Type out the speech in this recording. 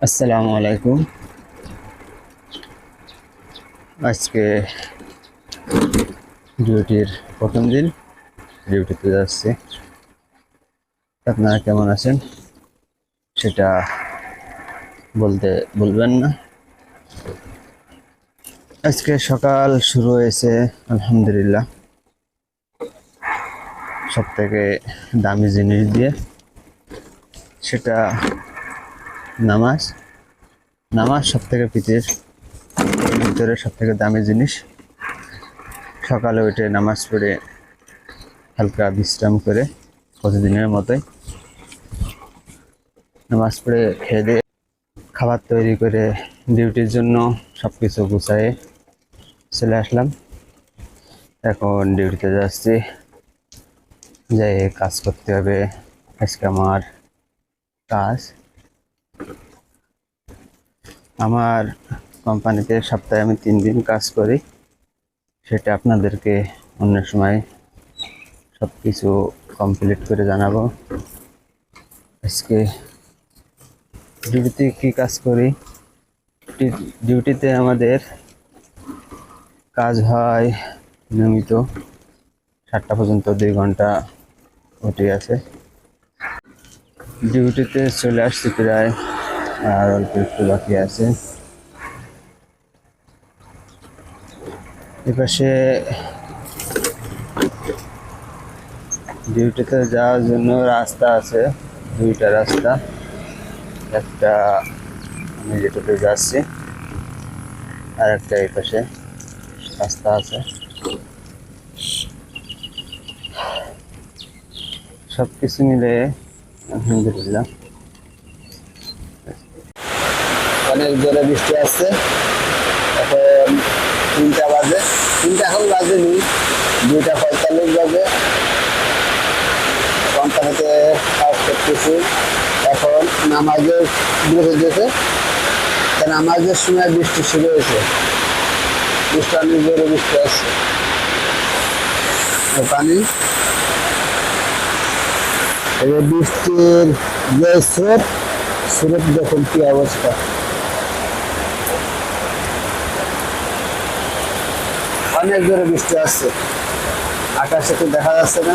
আসসালামু আলাইকুম। আজকে ডিউটির প্রথম দিন, ডিউটিতে যাচ্ছি। আপনারা কেমন আছেন সেটা বলবেন না। আজকে সকাল শুরু হয়েছে আলহামদুলিল্লাহ, সব থেকে দামি জিনিস দিয়ে, সেটা নামাজ। নামাজ সব থেকে পৃথিবীর ভিতরে সব থেকে দামি জিনিস। সকালে উঠে নামাজ পড়ে হালকা বিশ্রাম করে প্রতিদিনের মতোই নামাজ পড়ে খেয়ে দিয়ে খাবার তৈরি করে ডিউটির জন্য সব কিছু গুছায়ে চলে আসলাম। এখন ডিউটিতে যাচ্ছি, যাই কাজ করতে হবে। আজকে আমার কাজ, আমার কোম্পানিতে সপ্তাহে আমি 3 দিন কাজ করি। সেটা আপনাদেরকে অন্য সময় সব কিছু কমপ্লিট করে জানাবো। আজকে ডিউটিতে কি কাজ করি? ডিউটিতে আমাদের কাজ হয় নিয়মিত 7টা পর্যন্ত, 2 ঘন্টা ওটি আছে। ডিউটিতে চলে আসছি প্রায়, আর অল্প একটু বাকি আছে। এপাশে ডিউটিতে যাওয়ার জন্য রাস্তা আছে, 2টা রাস্তা। একটা আমি যেটাতে যাচ্ছি, আর একটা এই পাশে রাস্তা আছে। সব কিছু মিলে আলহামদুলিল্লাহ। অনেক জোরে বৃষ্টি আসছে। এখন 3টা বাজে, 3টা এখন বাজেনি, 2টা 45 বাজে। কোম্পানিতে কাজ করতেছি। এখন নামাজের বিরতি দিয়েছে, নামাজের সময় বৃষ্টি শুরু হয়েছে। বৃষ্টি অনেক জোরে বৃষ্টি আসছে, পানি। এই বৃষ্টির যে স্রোত দেখুন কি অবস্থা। অনেক জোরে বৃষ্টি আসছে, আকাশে তো দেখা যাচ্ছে না।